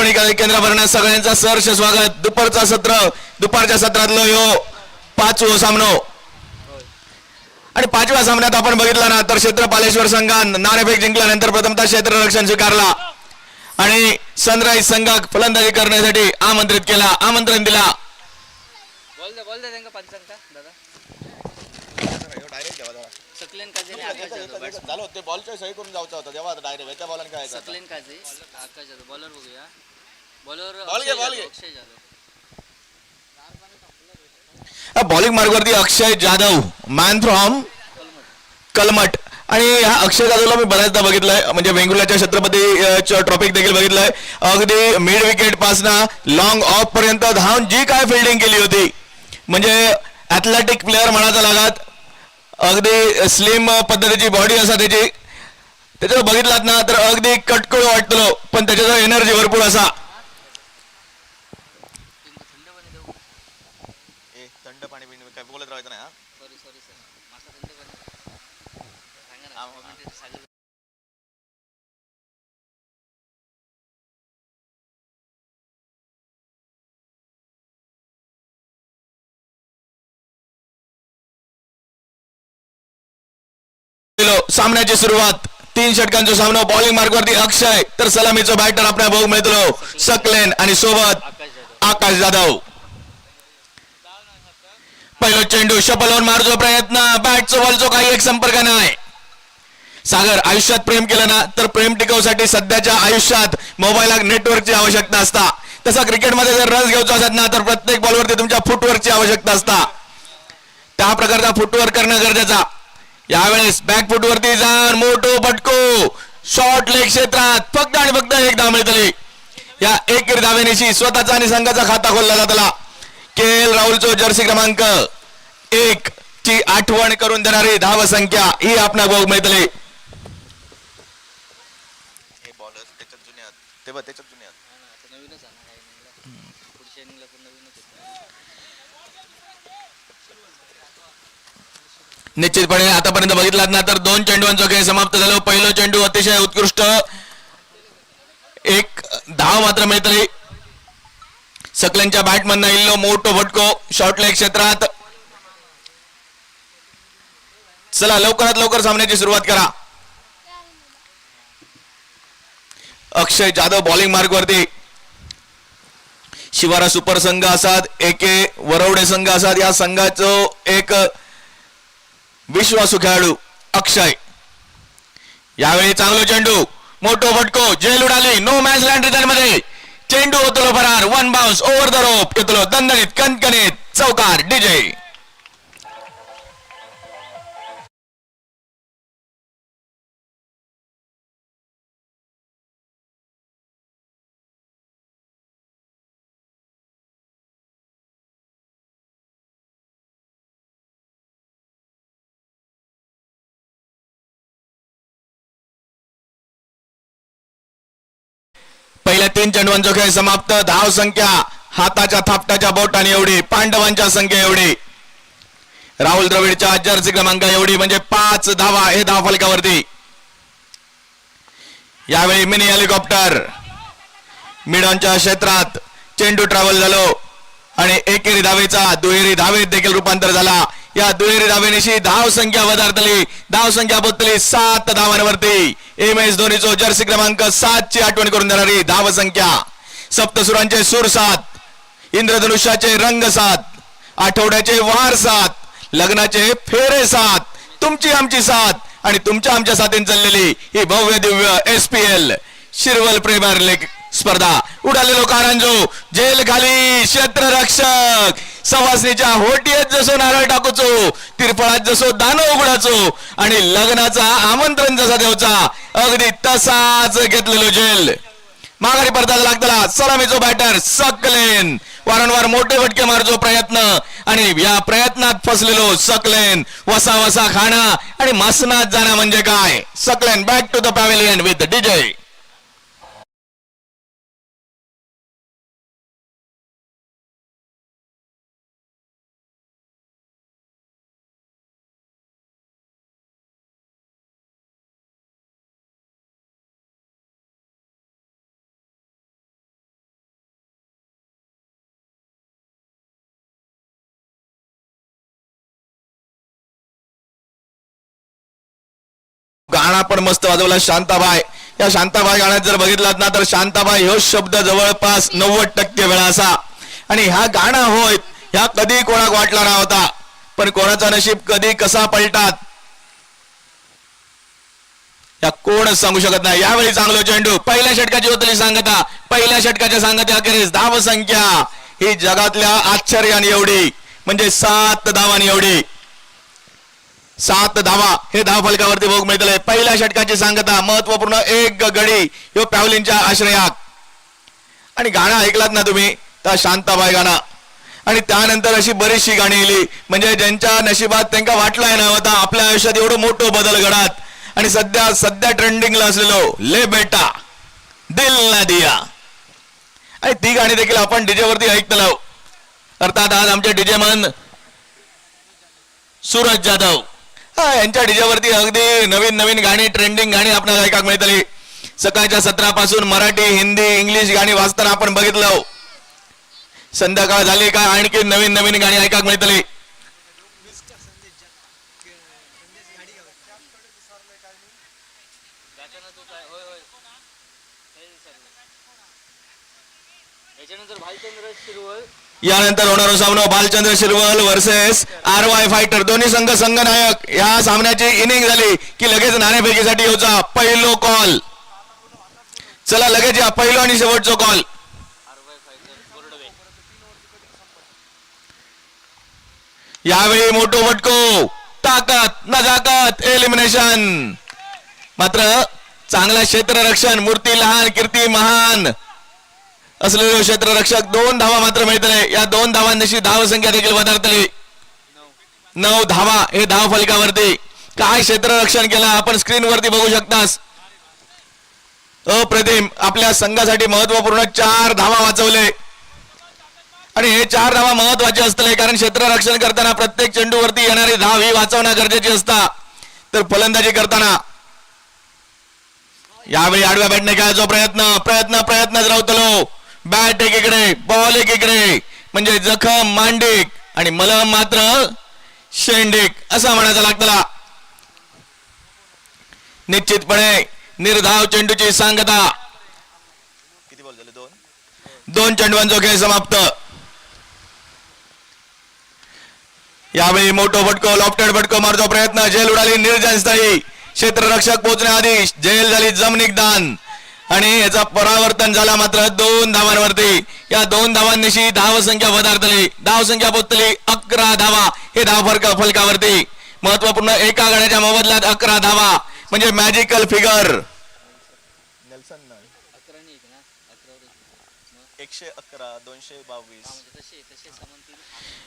दूरध्वनी केंद्रावरून सगळ्यांचं सहर्ष स्वागत. दुपारचा सत्र, दुपारच्या सत्रातलो ह्यो पाचवो सामनो आणि पाचव्या सामन्यात आपण बघितलं ना तर क्षेत्रपालेश्वर संघानं नाणेफेक जिंकल्यानंतर प्रथमतः क्षेत्ररक्षण स्वीकारला आणि सनराइज संघाक फलंदाजी करण्यासाठी आमंत्रण दिला. बोल दे त्यांना पंचांग का दादा डायरेक्ट घ्यावा जरा सकलेन काजे आणि आकाश जाधव झालं ते बॉलच्या सही करून जाऊचा होता तेव्हा डायरेक्ट याच्या बॉलाने काय सकलेन काजे आकाश जाधव बॉलर बघूया. बॉलर बॉल घे अक्षय जाधव. बॉलिंग मार्गवरती अक्षय जाधव मॅन फ्रॉम कलमट. आणि ह्या अक्षय जाधवला मी बऱ्याचदा बघितलंय, म्हणजे वेंगुर्ल्याच्या छत्रपती ट्रॉफिक देखील बघितलंय. अगदी मिड विकेट पासना लॉंग ऑफ पर्यंत धावून जी काय फिल्डिंग केली होती, म्हणजे ॲथलेटिक प्लेअर म्हणायचा लागत. अगदी स्लिम पद्धतीची बॉडी असा त्याच्यावर बघितलात ना तर अगदी कटकळ वाटतो, पण त्याच्याजवळ एनर्जी भरपूर असा. थंड पाणी पिणे काय बोलत राहायचं नाही. सॉरी सर मासा थंड पाणी सांगा ना. सामन्याची सुरुवात 3 षटकांचा सामना. बॉलिंग मार्गवरती अक्षय तर सलामीचा बॅटर आपल्या भाऊ मिळतो सकलेन आणि सोबत आकाश जाधव. पहिला चेंडू शपलवर मारतो प्रयत्न, बॅटचा बॉलचा काही एक संपर्क नाही. सागर, आयुष्यात प्रेम केलं ना तर प्रेम टिकवण्यासाठी सध्याच्या आयुष्यात मोबाईल नेटवर्कची आवश्यकता असता. तसा क्रिकेटमध्ये जर रन्स घ्यायचा असेल ना तर प्रत्येक बॉलवरती तुमच्या फुटवर्कची आवश्यकता असता. त्या प्रकारचा फुटवर्क करणं गरजेचा. यावेळेस बॅक फुटवरती जाऊन मोठो फटको शॉर्ट लेग क्षेत्रात फक्त आणि फक्त एक धाव मिळतली. या एक धावेनेशी स्वतःचा आणि संघाचा खाता खोलला जातला. KL राहुलचो जर्सी क्रमांक 1 ची आठवण करून देणारी धाव संख्या ही आपणा बघ मिळतली. हे बॉलर त्याच्यात जुन्यात तेव्हा त्याच्यात जुन्यात नवीनच आहे पुढच्या इनिंगला पण नवीनच होतं. निश्चितपणे आतापर्यंत बघितलात ना तर 2 चेंडूंचा खेळ समाप्त झाला. पहिला चेंडू अतिशय उत्कृष्ट, एक धाव मात्र मिळतली. सकलेनच्या बॅटमधनं इल्लो मोठो फटको शॉर्ट लेग क्षेत्रात. चला लवकरात लवकर सामन्याची सुरुवात करा. अक्षय जाधव बॉलिंग मार्गवरती. शिवारा सुपर संघ असात, AK वरवडे संघ असात, या संघाचं एक विश्वासू खेळाडू अक्षय. यावेळी चांगलो चेंडू मोठो फटको झेल उडाली. नो मॅच लँड रिटर्न मध्ये चेंडू होतो फरार. 1 बाउन्स ओव्हर द रोप येतो दणदणीत कणकणीत चौकार. DJ पहिल्या 3 चेंडूंचा खेळ समाप्त. धाव संख्या हाताच्या थापटाच्या बोटाने एवढी, पांडवांच्या संख्या एवढी, राहुल द्रविडच्या जर्सी क्रमांक एवढी, म्हणजे 5 धावा हे धाव फलकावरती. यावेळी मिनी हेलिकॉप्टर मिडॉनच्या क्षेत्रात चेंडू ट्रॅव्हल झालो आणि एकेरी धावेचा दुहेरी धावेत देखील रूपांतर झाला. या दुहेरी धावेनिशी धाव संख्या वधारतली. धाव संख्या पोहोचली 7 धावांवरती. MS धोनीचो जर्सी क्रमांक 7 ची आठवण करून देणारी धाव संख्या. सप्तसुरांचे सूर 7, इंद्रधनुष्याचे रंग 7, आठवड्याचे वार 7, लग्नाचे फेरे 7, तुमची आमची 7 आणि तुमच्या आमच्या साथीने चाललेली ही भव्य Divya SPL Shirwal premier league स्पर्धा. उडालेलो कारंजो जेल खाली क्षेत्ररक्षक सवासनीच्या होटीयत जसो नारळ टाकूचो, तिरफळात जसो दानो उघडाचो आणि लग्नाचा आमंत्रण जसा देवचा अगदी तसाच घेतलेलो जेल. माघारी परतायला लागतला सलामीचो बॅटर सकलेन. वारंवार मोठे फटके मारचो प्रयत्न आणि या प्रयत्नात फसलेलो सकलेन. वसा वसा खाणं आणि मासनात जाणं म्हणजे काय. Saqlain back to the pavilion with DJ. गाणा पण मस्त वाजवला शांताबाई. या शांताबाई गाण्यात जर बघितलात ना तर शांताबाई ह्यो शब्द जवळपास 90% वेळा असा. आणि ह्या गाणं होय ह्या कधी कोणाक वाटला नव्हता, पण कोणाचा नशीब कधी कसा पलटात या कोणच सांगू शकत नाही. यावेळी चांगलो चेंडू, पहिल्या षटकाची होतली सांगता, पहिल्या षटकाच्या सांगता अखेरीस धाव संख्या ही जगातल्या आश्चर्याने एवढी, म्हणजे 7 धावांनी एवढी. 7 धावा हे धाव फलकावरती बघ मिळतले. पहिल्या षटकाची सांगता, महत्वपूर्ण एक गडी ह्यो पॅव्हलिनच्या आश्रयात. आणि गाणं ऐकलात ना तुम्ही तर शांताबाई गाणं, आणि त्यानंतर अशी बरीचशी गाणी येली म्हणजे ज्यांच्या नशिबात त्यांना वाटलाय नव्हता आपल्या आयुष्यात एवढं मोठं बदल घडत. आणि सध्या ट्रेंडिंगला असलेलो ले बेटा दिल ना दिया, आणि ती गाणी देखील आपण डीजे वरती ऐकतलो. अर्थात आज आमचे डीजे मन सूरज जाधव यांच्या डीजे वरती अगदी नवीन नवीन गाणी, ट्रेंडिंग गाणी आपल्याला ऐकायला मिळतली. सकाळच्या 17 पासून मराठी, हिंदी, इंग्लिश गाणी वाजताना आपण बघितलं. संध्याकाळ झाली काय आणखी नवीन नवीन गाणी ऐकायला मिळतली. याच्यानंतर भालचंद्र शिरवळ, यानंतर होणारा सामना Bhalchandra Shirwal versus RY fighter. दोन्ही संघ संघनायक. या सामन्याची इनिंग झाली की लगेच नाणेफेकीसाठी होता पहिलो कॉल. चला लगेच या पहिलो आणि शेवटचा कॉल. यावेळी मोठो फटको, ताकद नजाकत, एलिमिनेशन. मात्र चांगला क्षेत्ररक्षण, मूर्ती लहान कीर्ती महान असलेले क्षेत्ररक्षक. 2 धावा मात्र मिळतले. या 2 धावांची धाव संख्या देखील वधारतली. 9 धावा हे धाव फलकावरती. काय क्षेत्ररक्षण केलं आपण स्क्रीनवरती बघू शकतास. अप्रतिम. आपल्या संघासाठी महत्वपूर्ण 4 धावा वाचवले. आणि हे 4 धावा महत्वाचे असतले कारण क्षेत्ररक्षण करताना प्रत्येक चेंडूवरती येणारी धाव ही वाचवणं गरजेची असता. तर फलंदाजी करताना यावेळी आडव्या बॅटने खेळायचा प्रयत्न राहतलो. बॅट एकीकडे, बॉल एकीकडे, म्हणजे जखम मांडिक आणि मलम मात्र शेंडिक असा म्हणायचा लागतला. निश्चितपणे निर्धाव चेंडूची सांगता. किती बॉल झाले? 2 चेंडूंचा खेळ समाप्त. यावेळी मोठो फटको, लॉफ्टेड फटको मारतो प्रयत्न, झेल उडाली निर्जन स्थायी. क्षेत्ररक्षक पोहोचण्याआधी झेल झाली जमनिकदान आणि याचा परावर्तन झाला मात्र 2 धावांवरती. या 2 धावांनिशी धाव संख्या वधारतली. धाव संख्या पोहोचली 11 धावा हे धाव फलकावरती. महत्वपूर्ण एका गड्याच्या मोबदल्यात 11 धावा म्हणजे मॅजिकल फिगर. नेल्सन 11 नाही ना, 11 111 222. तसे समांतर.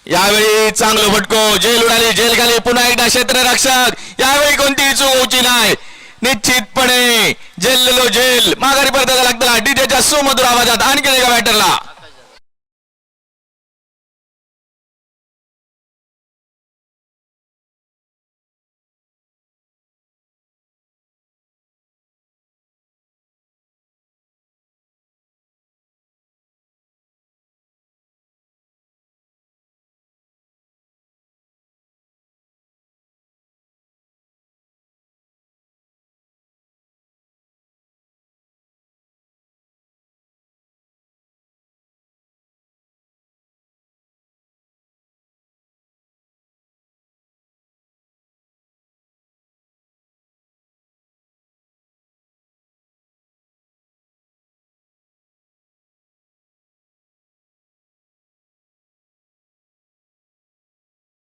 यावेळी चांगलो फटको, झेल उडाली, झेल खाली, पुन्हा एकदा क्षेत्ररक्षक. यावेळी कोणतीही चूक होची नाही. निश्चितपणे झेललो झेल माघारी परतायला लागला डीजेच्या सुमधुर आवाजात आणखी एका बॅटरला.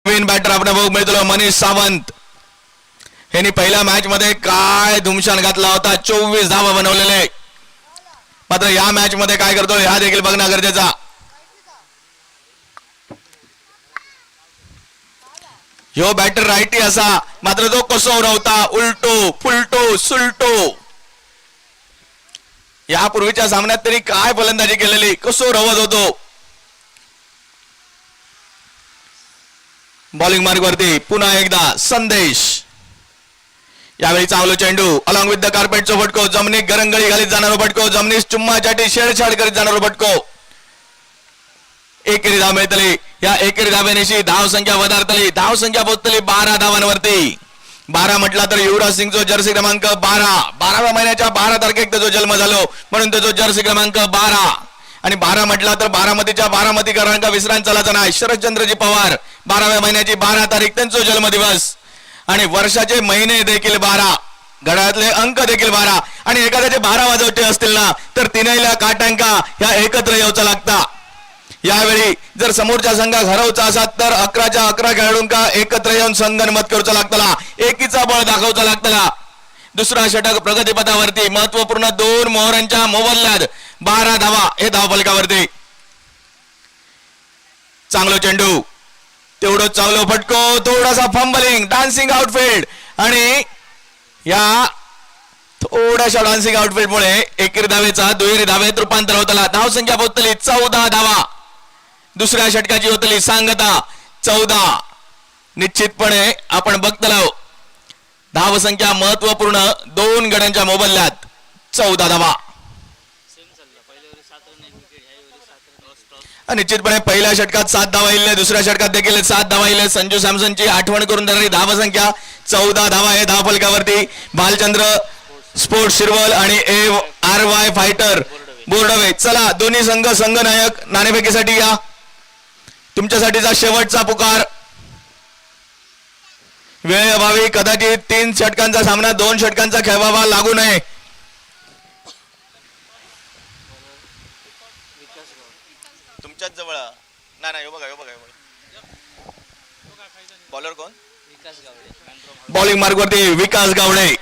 नवीन बॅटर आपण बघू मिळतो मनीष सावंत. यांनी पहिल्या मॅच मध्ये काय धुमशान घातला होता. 24 धावा बनवलेले. मात्र या मॅच मध्ये काय करतो हा देखील बघणं गरजेचा. ह्यो बॅटर राईटी असा मात्र तो कसो उडवता उलटो फुलटो सुलटो. यापूर्वीच्या सामन्यात तरी काय फलंदाजी केलेली, कसो रवत होतो. बॉलिंग मार्ग वरती पुन्हा एकदा संदेश. यावेळी चावलो चेंडू अलॉंग विथ द कार्पेटचा फटको, जमिनी गरंगळी घालीत जाणारा फटको, जमिनी चुम्मासाठी छेडछाड करीत जाणारा फटको. एकेरी धाव मिळतली. या एकेरी धावेनिशी धाव संख्या वधारतली. धाव संख्या पोहोचतली 12 धावांवरती. 12 म्हटला तर युवराज सिंगचा जर्सी क्रमांक 12 महिन्याच्या 12 तारखेक जो जन्म झालो म्हणून त्याचा जर्सी क्रमांक 12. आणि 12 म्हटला तर बारामतीच्या बारामतीकरांका विसरांत चालायचं नाही. शरदचंद्रजी पवार 12व्या महिन्याची 12 तारीख त्यांचा जन्मदिवस. आणि वर्षाचे महिने देखील 12, घड्याळातले अंक देखील 12. आणि एखाद्याचे 12 वाजवटे असतील ना तर तिन्हीला काटांका ह्या एकत्र येऊचा लागता. यावेळी जर समोरच्या संघात हरवचा असात तर 11च्या 11 खेळाडूंका एकत्र येऊन संगनमत करूचा लागतला, एकीचा बळ दाखवचा लागतला. दुसरा षटक प्रगतीपथावरती महत्वपूर्ण 2 मोहरांच्या मोबदल्यात 12 धावा हे धावफलकावरती. चांगलो चेंडू, तेवढं चांगलं फटको, थोडासा फंबलिंग, डान्सिंग आउटफील्ड. आणि या थोड्याशा डान्सिंग आउटफील्ड मुळे एकेरी धावेचा दुहेरी धावेत रूपांतर होतला. धाव संख्या पोहोचली 14 धावा. दुसऱ्या षटकाची होतली सांगता 14. निश्चितपणे आपण बघतलो धाव संख्या महत्वपूर्ण 2 गड्यांच्या मोबदल्यात 14 धावा. सेम चालला पहिल्या वेळी 7 रन 1 विकेट, ह्या वेळी 7 रन. निश्चितपणे पहिल्या षटकात 7 धावा येईल, दुसऱ्या षटकात देखील 7 धावा येईल. संजू सॅमसनची आठवण करून देणारी धाव संख्या 14 धावा आहे धावफलकावरती. भालचंद्र स्पोर्ट्स शिरवल आणि ARY फायटर बोर्डवे. चला दोन्ही संघ संघनायक नाणेफेकीसाठी या. तुमच्यासाठीचा शेवटचा पुकार. वेळेअभावी कदाचित 3 षटकांचा सामना 2 षटकांचा खेळावा लागू नये. तुमच्याच जवळ नाही नाही, बघा बघा बॉलर कोण? विकास गावडे. बॉलिंग मार्गवरती विकास गावडे.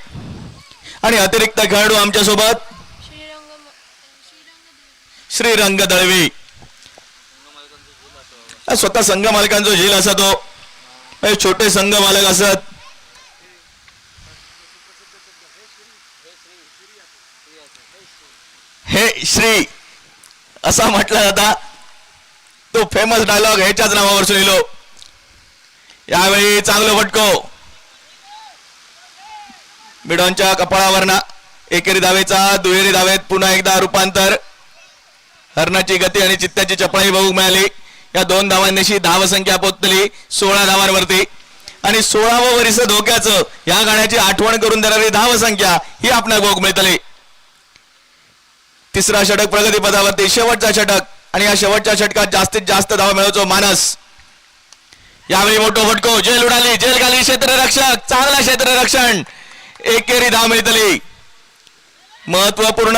आणि अतिरिक्त खेळाडू आमच्या सोबत श्रीरंग दळवी. स्वतः संघ मालकांचा झील असा तो, छोटे संघ मालक असत. हे श्री असा म्हटला जाता. तो फेमस डायलॉग ह्याच्याच नावावर सुनिलो. यावेळी चांगलं फटको, मिडॉनच्या कपाळावरना एकेरी धावेचा दुहेरी धावेत पुन्हा एकदा रूपांतर. हरणाची गती आणि चित्त्याची चपळाई बघू मिळाली. या 2 धावांनीशी धाव संख्या पोहोचली 16 धावांवरती. आणि 16वं वर्ष धोक्याचं या गाण्याची आठवण करून देणारी धाव संख्या ही आपल्या बघू मिळतली. तिसरा षटक प्रगतीपथावरती, शेवटचा षटक. आणि या शेवटच्या षटकात जास्तीत जास्त धावा मिळवतो मानस. यावेळी मोठो फटको, जेल उडाली, जेल खाली क्षेत्ररक्षक, चांगला क्षेत्ररक्षण, एकेरी धाव मिळतली. महत्वपूर्ण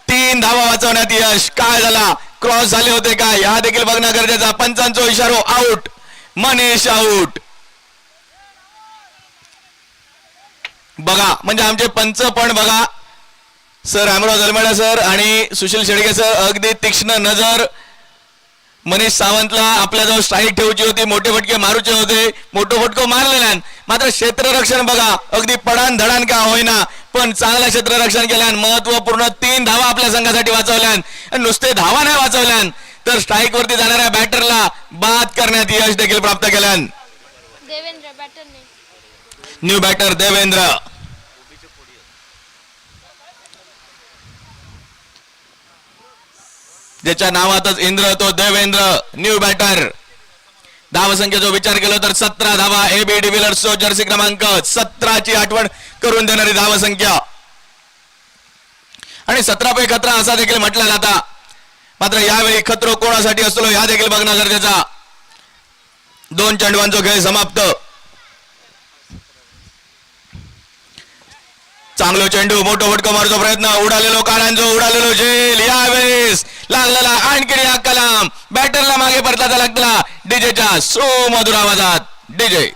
3 धावा वाचवण्यात यश. काय झाला, क्रॉस झाले होते का या देखील बघणं गरजेचा. पंचांचा इशारो, आउट, मनीष आउट. बघा म्हणजे आमचे पंच पण बघा, सर अमराव जलमेडा सर आणि सुशील शेडगे सर अगदी तीक्ष्ण नजर. मनीष सावंतला आपल्याजवळ स्ट्राईक ठेवची होती, मोठे फटके मारूचे होते, मोठो फटको मारलेला. मात्र क्षेत्ररक्षण बघा अगदी पडान धडान का होईना पण चांगलं क्षेत्ररक्षण केल्यान. महत्वपूर्ण 3 धावा आपल्या संघासाठी वाचवल्यान. नुसते धावा नाही वाचवल्यान तर स्ट्राईक वरती जाणाऱ्या बॅटरला बाद करण्यात यश देखील प्राप्त केल्यान. देवेंद्र बॅटर नाही, न्यू बॅटर देवेंद्र. ज्याच्या नावातच इंद्र तो देवेंद्र, न्यू बॅटर. धाव संख्येचा विचार केला तर 17 धावा. AB डिव्हिलियर्सचा जर्सी क्रमांक 17ची आठवण करून देणारी धाव संख्या. आणि 17 पे खतरा असा देखील म्हटला जाता. मात्र यावेळी खतरो कोणासाठी असतो ह्या देखील बघणं गरजेचा. 2 चेंडवांचा खेळ समाप्त. चांगलो चेंडू, मोठो फटको मारतो प्रयत्न, उडालेलो काढांचो, उडालेलो झेल. यावेळेस लागलेला आणखी हा कलाम, बॅटरला मागे परताचा लागला डीजेच्या सुमधुर आवाजात. DJ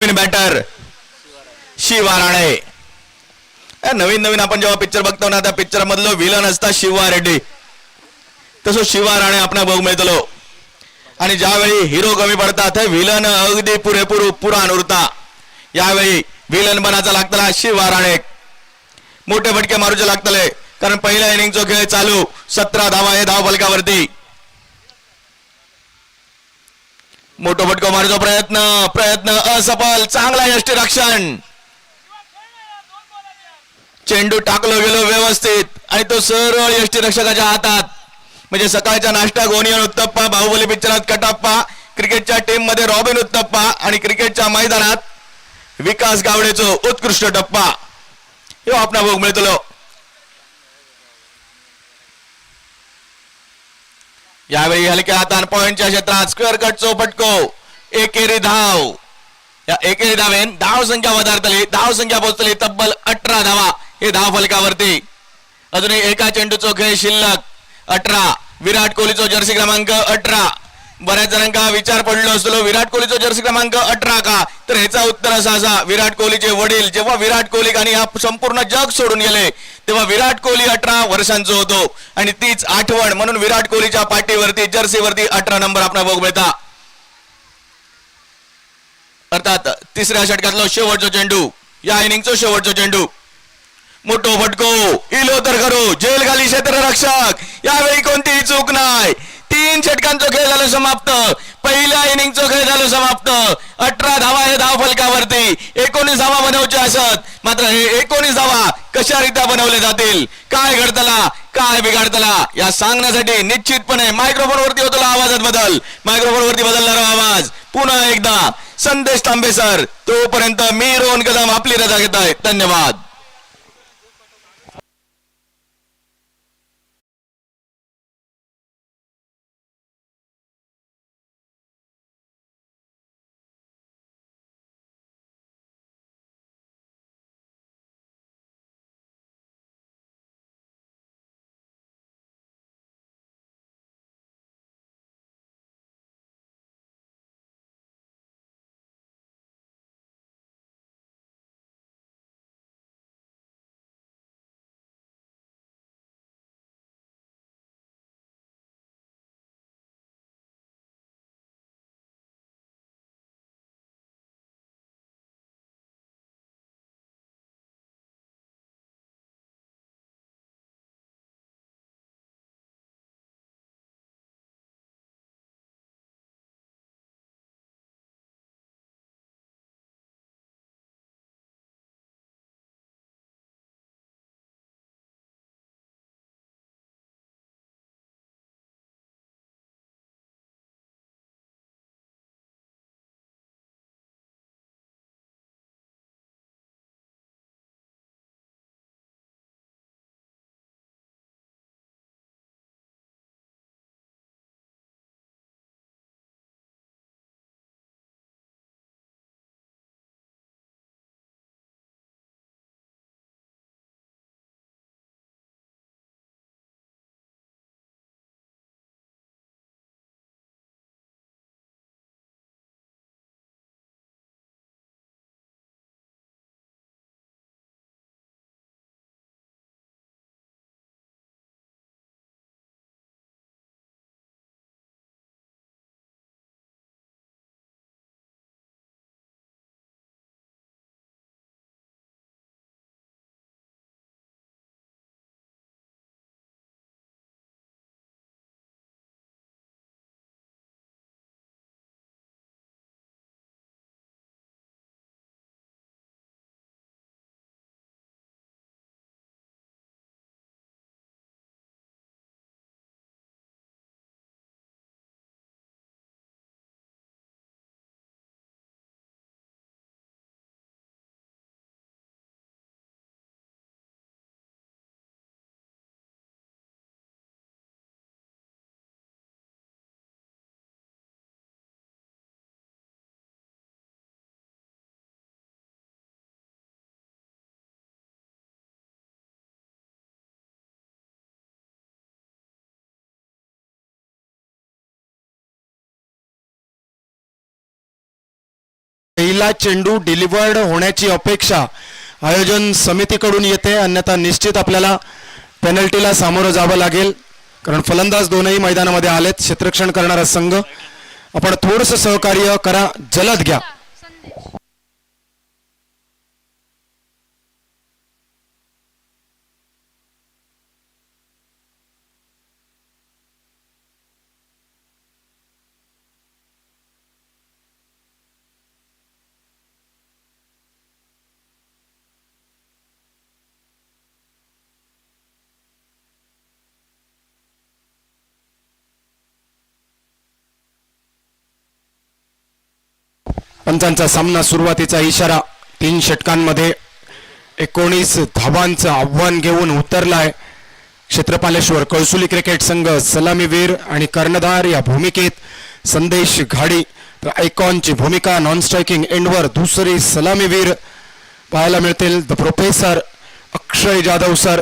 batter Shiva Rane. नवीन नवीन आपण जेव्हा पिक्चर बघतो ना त्या पिक्चर मधलं विलन असता शिवा रेड्डी, तसं शिवा राणे आपण बघू मिळतलो. आणि ज्यावेळी हिरो कमी पडतात हे विलन अगदी पुरेपूर पुराण उरता. यावेळी विलन बनाचा लागतला शिवा राणे. मोठे फटके मारूचे लागतले कारण पहिल्या इनिंगचा खेळ चालू. 17 धावा हे धाव फलकावरती. मोठो फटको मारूचा प्रयत्न असफल. चांगला यष्टीरक्षण. चेंडू टाकलो गेलो व्यवस्थित आणि तो सरळ यष्टीरक्षकाच्या हातात. म्हणजे सकाळच्या नाश्ता गोनियन उत्तप्पा, बाहुबली पिक्चरात कटप्पा, क्रिकेटच्या टीम मध्ये रॉबिन उत्तप्पा आणि क्रिकेटच्या मैदानात विकास गावडेचो उत्कृष्ट टप्पा हे आपण भोग मिळतलो. यावेळी हलक्या हातान पॉइंटच्या क्षेत्रात स्क्वेअर कटचो फटको. एकेरी धाव. या एकेरी धावेन धाव संख्या वधारतली. धाव संख्या पोहोचतली तब्बल 18 धावा हे धाव फलकावरती. अजूनही एका चेंडूचो खेळ शिल्लक. 18. विराट कोहलीचो जर्सी क्रमांक 18. बऱ्याच जणांका विचार पडलो असलो विराट कोहलीचो जर्सी क्रमांक 18 का, तर ह्याचा उत्तर असा असा विराट कोहलीचे वडील जेव्हा विराट कोहली आणि हा संपूर्ण जग सोडून गेले तेव्हा विराट कोहली 18 वर्षांचा होतो आणि तीच आठवण म्हणून विराट कोहलीच्या पाठीवरती जर्सीवरती 18 नंबर आपण बघू मिळता. अर्थात तिसऱ्या षटकातलो शेवटचा चेंडू. या इनिंगचा शेवटचा चेंडू. मोठो फटको. इलो तर करू जेल खाली क्षेत्ररक्षक. यावेळी कोणतीही चूक नाही. 3 षटकांचा खेळ झाला समाप्त. पहिल्या इनिंगचा खेळ झाला समाप्त. 18 धावा हे धाव फलकावरती. 19 धावा बनवचे असत, मात्र हे 19 धावा कशा रीत्या बनवले जातील, काय घडतला काय बिघडतला या सांगण्यासाठी निश्चितपणे मायक्रोफोन वरती होतो आवाजात बदल. मायक्रोफोन वरती बदलणारा आवाज पुन्हा एकदा संदेश तांबे सर. तोपर्यंत मी रोहन कदम आपली रजा घेत आहे. धन्यवाद. पहिला चेंडू डिलिव्हर्ड होण्याची अपेक्षा आयोजन समितीकडून येते, अन्यथा निश्चित आपल्याला पेनल्टीला सामोरं जावं लागेल, कारण फलंदाज दोनही मैदानामध्ये आलेत. क्षेत्ररक्षण करणारा संघ, आपण थोडंसं सहकार्य करा, जलद घ्या. संदेश पंचांचा सामना सुरुवातीचा इशारा. 3 षटकांमध्ये 19 धावांचं आव्हान घेऊन उतरलाय क्षेत्रपालेश्वर कळसुली क्रिकेट संघ. सलामीवीर आणि कर्णधार या भूमिकेत संदेश घाडी, तर आयकॉनची भूमिका नॉन स्ट्रायकिंग एंडवर दुसरी सलामीवीर पाहायला मिळतील the professor Akshay Jadhav sir.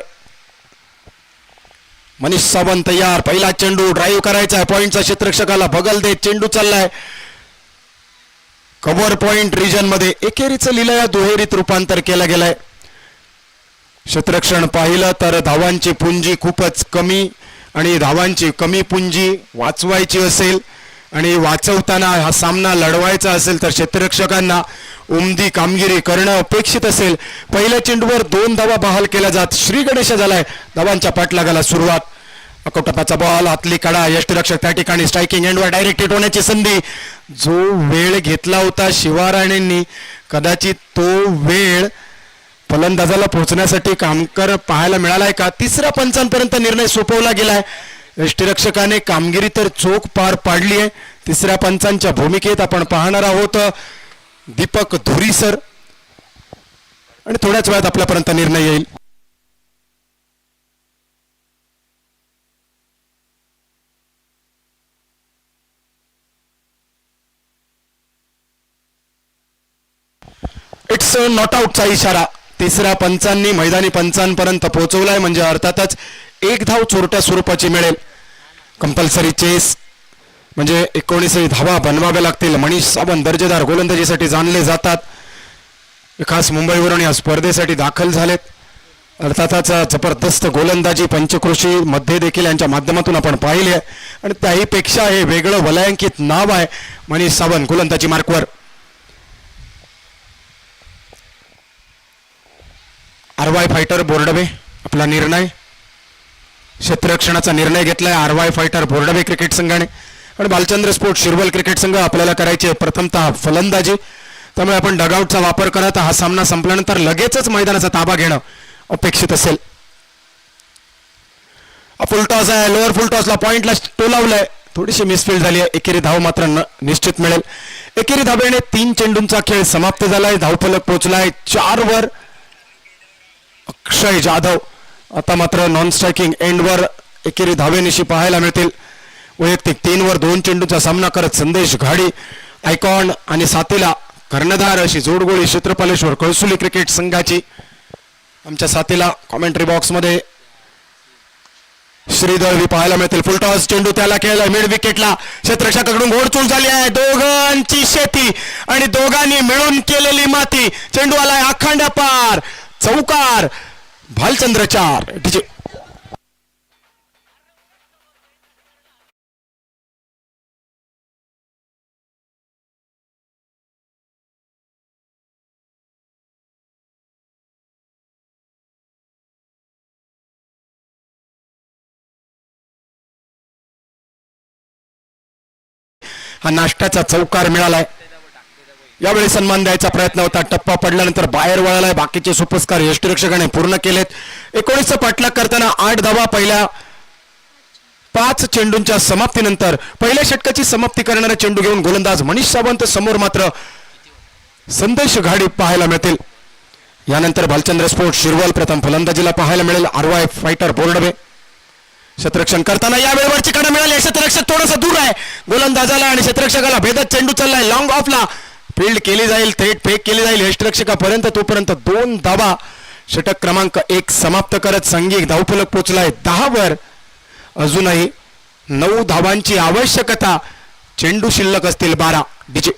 Manish Sawant तयार. पहिला चेंडू ड्राईव्ह करायचा आहे, पॉइंटचा क्षेत्ररक्षकाला बगल देत चेंडू चाललाय कव्हर पॉइंट रिजन मध्ये. एकेरीचं लिलाया दुहेरीत रूपांतर केलं गेलंय. क्षेत्ररक्षण पाहिलं तर धावांची पुंजी खूपच कमी, आणि धावांची कमी पुंजी वाचवायची असेल आणि वाचवताना हा सामना लढवायचा असेल तर क्षेत्ररक्षकांना उमदी कामगिरी करणं अपेक्षित असेल. पहिल्या चेंडूवर 2 धावा बहाल केल्या जात. श्री गणेश झालाय. धावांच्या पाठलागाला सुरुवात. अकोटपाचा बॉल, आतली कडा, यष्टीरक्षक त्या ठिकाणी स्ट्रायकिंग एंडवर डायरेक्ट हिट होण्याची संधी. जो वेळ घेतला होता शिवाराणेंनी, कदाचित तो वेळ फलंदाजाला पोहोचण्यासाठी कामकर पाहायला मिळालाय का? तिसऱ्या पंचांपर्यंत निर्णय सोपवला गेलाय. यष्टीरक्षकाने कामगिरी तर चोख पार पाडली आहे. तिसऱ्या पंचांच्या भूमिकेत आपण पाहणार आहोत दीपक धुरी सर, आणि थोड्याच वेळात आपल्यापर्यंत निर्णय येईल. इट्स नॉट आउटचा इशारा तिसऱ्या पंचांनी मैदानी पंचांपर्यंत पोहोचवलाय, म्हणजे अर्थातच 1 धाव चोरट्या स्वरूपाची मिळेल. कंपल्सरी चेस म्हणजे 19 धावा बनवाव्या लागतील. मनीष सावंत दर्जेदार गोलंदाजीसाठी जाणले जातात, खास मुंबईवरून या स्पर्धेसाठी दाखल झालेत. अर्थातच जबरदस्त गोलंदाजी पंचक्रोशी मध्ये देखील यांच्या माध्यमातून आपण पाहिली आहे, आणि त्याहीपेक्षा हे वेगळं वलयांकित नाव आहे मनीष सावंत गोलंदाजी मार्कवर. आरवाय फायटर बोर्डवे आपला निर्णय, क्षेत्ररक्षणाचा निर्णय घेतलाय आरवाय फायटर बोर्डवे क्रिकेट संघाने. आणि बालचंद्र स्पोर्ट्स शिरवल क्रिकेट संघ आपल्याला करायचे प्रथमतः फलंदाजी, त्यामुळे आपण डगआउटचा वापर करत हा सामना संपल्यानंतर लगेचच मैदानाचा ताबा घेणं अपेक्षित असेल. फुलटॉस आहे, लोअर फुलटॉसला पॉइंटला टोलावलंय, थोडीशी मिसफील्ड झाली आहे. एकेरी धाव मात्र निश्चित मिळेल. एकेरी धावेने 3 चेंडूंचा खेळ समाप्त झालाय. धावफलक पोहोचलाय 4 वर अक्षय जाधव. आता मात्र नॉन स्ट्रायकिंग एंडवर एकेरी धावेनिशी पाहायला मिळतील. वैयक्तिक 3 वर 2 चेंडूंचा सामना करत संदेश घाडी, आयकॉन आणि साथीला कर्णधार अशी जोडगोळी क्षेत्रपालेश्वर कळसुली क्रिकेट संघाची. आमच्या साथीला कॉमेंट्री बॉक्समध्ये श्रीदळवी पाहायला मिळतील. फुलटॉस चेंडू त्याला खेळला मिड विकेटला, क्षेत्ररक्षकाकडून घोडचूक झाली आहे. दोघांची शेती आणि दोघांनी मिळून केलेली माती. चेंडू आलाय आखांड्या पार, चौकार, भालचंद्र 4. डीजे हा नाश्त्याचा चौकार मिळालाय. यावेळी सन्मान द्यायचा प्रयत्न होता, टप्पा पडल्यानंतर बाहेर वळालाय. बाकीचे सुपरस्टार यष्टीरक्षकाने पूर्ण केलेत. 19चा पाठलाग करताना 8 धावा पहिल्या 5 चेंडूंच्या समाप्तीनंतर. पहिल्या षटकाची समाप्ती करणारा चेंडू घेऊन गोलंदाज मनीष सावंत, समोर मात्र संदेश घाडी पाहायला मिळतील. यानंतर भालचंद्र स्पोर्ट्स शिरवल प्रथम फलंदाजीला पाहायला मिळेल. आरवाय फायटर बोर्डवे क्षेत्ररक्षण करताना यावेळी वरची कडा मिळाली. क्षेत्ररक्षक थोडासा दूर आहे गोलंदाजाला आणि क्षेत्ररक्षकाला भेदत चेंडू चाललाय लॉंग ऑफला. फील्ड केली जाईल, थेट फेक केली जाईल यष्टीरक्षकापर्यंत. तोपर्यंत 2 धावा षटक क्रमांक 1 समाप्त करत सांघिक धावफलक पोहोचलाय 10 वर. अजूनही 9 धावांची आवश्यकता. चेंडू शिल्लक असतील 12. डीजे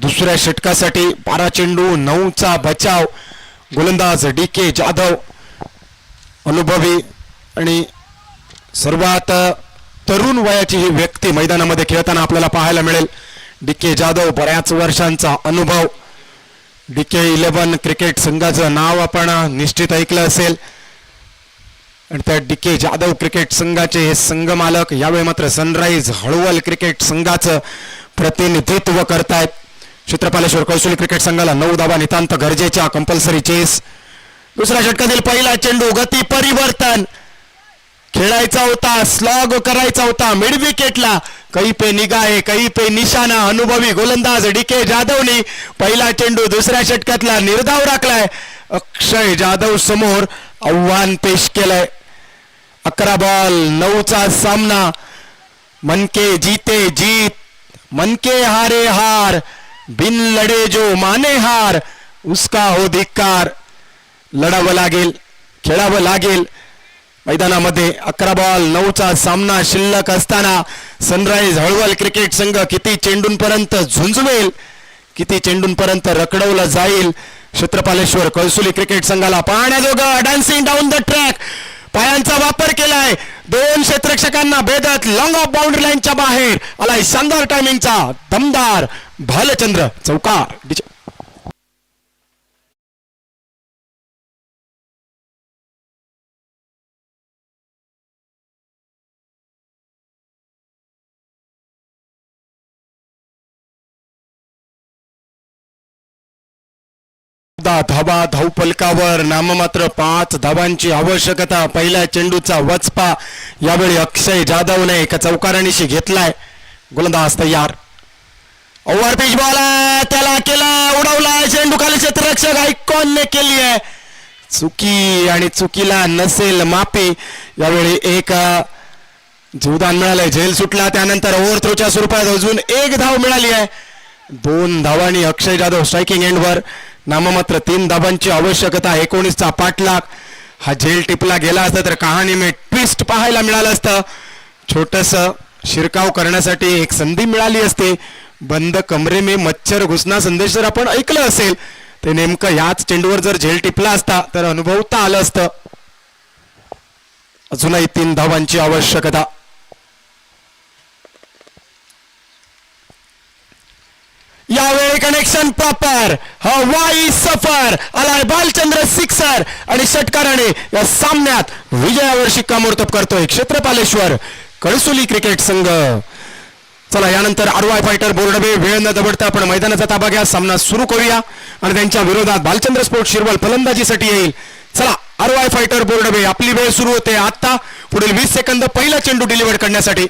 दुसऱ्या षटकासाठी 12 चेंडू 9चा बचाव. गोलंदाज DK जाधव अनुभवी आणि सर्वात तरुण वयाची ही व्यक्ती मैदानामध्ये खेळताना आपल्याला पाहायला मिळेल. DK जाधव बऱ्याच वर्षांचा अनुभव. DK11 क्रिकेट संघाचं नाव आपण निश्चित ऐकलं असेल आणि त्या DK जाधव क्रिकेट संघाचे हे संघ मालक यावेळी मात्र सनराईज हळवल क्रिकेट संघाचं प्रतिनिधित्व करतायत. क्षेत्रपालेश्वर कौशली क्रिकेट संघाला 9 धावा नितांत गरजेच्या कंपल्सरी चेस. दुसऱ्या षटकातील पहिला चेंडू गती परिवर्तन खेळायचा होता, स्लॉग करायचा होता मिड विकेटला. कहीं पे निगाहे कहीं पे निशाणा. अनुभवी गोलंदाज DK जाधवनी पहिला चेंडू दुसऱ्या षटकातला निर्धाव राखलाय. अक्षय जाधव समोर आव्हान पेश केलंय. 11 बॉल 9चा सामना. मन के जीते जीत मन के हारे हार बिन लढे जो माने हार उसका हो धिक्कार. लढावं लागेल खेळावं लागेल मैदानामध्ये. 11 बॉल 9चा सामना शिल्लक असताना सनराईज हळवल क्रिकेट संघ किती चेंडूंपर्यंत झुंजवेल, किती चेंडूंपर्यंत रखडवलं जाईल. क्षेत्रपालेश्वर कौसुली क्रिकेट संघाला पाहण्याजोगं डान्सिंग डाऊन द ट्रॅक पायांचा वापर केलाय. 2 क्षेत्ररक्षकांना भेदत लॉंग ऑफ बाउंड्री लाईनच्या बाहेर आलाय शानदार टायमिंगचा दमदार भालचंद्र चौकार. धावा धावपलकावर नाममात्र 5 धावांची आवश्यकता. पहिल्या चेंडूचा वचपा यावेळी अक्षय जाधवने एका चौकारानिशी घेतलाय. गोलंदाज तयार. ओव्हर पिच बॉल त्याला केला उडवला. चेंडू खाली क्षेत्ररक्षक आयकॉनने केली आहे चुकी आणि चुकीला नसेल माफी. यावेळी एक जीवदान मिळालंय. झेल सुटला त्यानंतर ओव्हर थ्रोच्या स्वरूपात अजून 1 धाव मिळाली आहे. 2 धावांनी अक्षय जाधव स्ट्रायकिंग एंडवर. नाममात्र 3 धावांची आवश्यकता. 19चा पाठलाग. हा झेल टिपला गेला असता तर कहाणी में ट्विस्ट पाहायला मिळालं असतं. छोटस शिरकाव करण्यासाठी एक संधी मिळाली असते. बंद कमरे में मच्छर घुसना संदेश जर आपण ऐकलं असेल ते नेमकं याच चेंडूवर जर झेल टिपला असता तर अनुभवता आलं असतं. अजूनही 3 धावांची आवश्यकता. यावेळी कनेक्शन प्रॉपर. हवाई सफर आलाय भालचंद्र सिक्सर आणि षटकाराने या सामन्यात विजयावर शिक्कामोर्तब करतोय क्षेत्रपालेश्वर कळसुली क्रिकेट संघ. चला यानंतर RY फायटर बोर्डवे वेळ न दबडता आपण मैदानाचा ताबा घ्या. सामना सुरू करूया आणि त्यांच्या विरोधात भालचंद्र स्पोर्ट्स शिरवल फलंदाजीसाठी येईल. चला RY फायटर बोर्डवे आपली वेळ सुरू होते आता. पुढील 20 सेकंद पहिला चेंडू डिलिव्हर करण्यासाठी.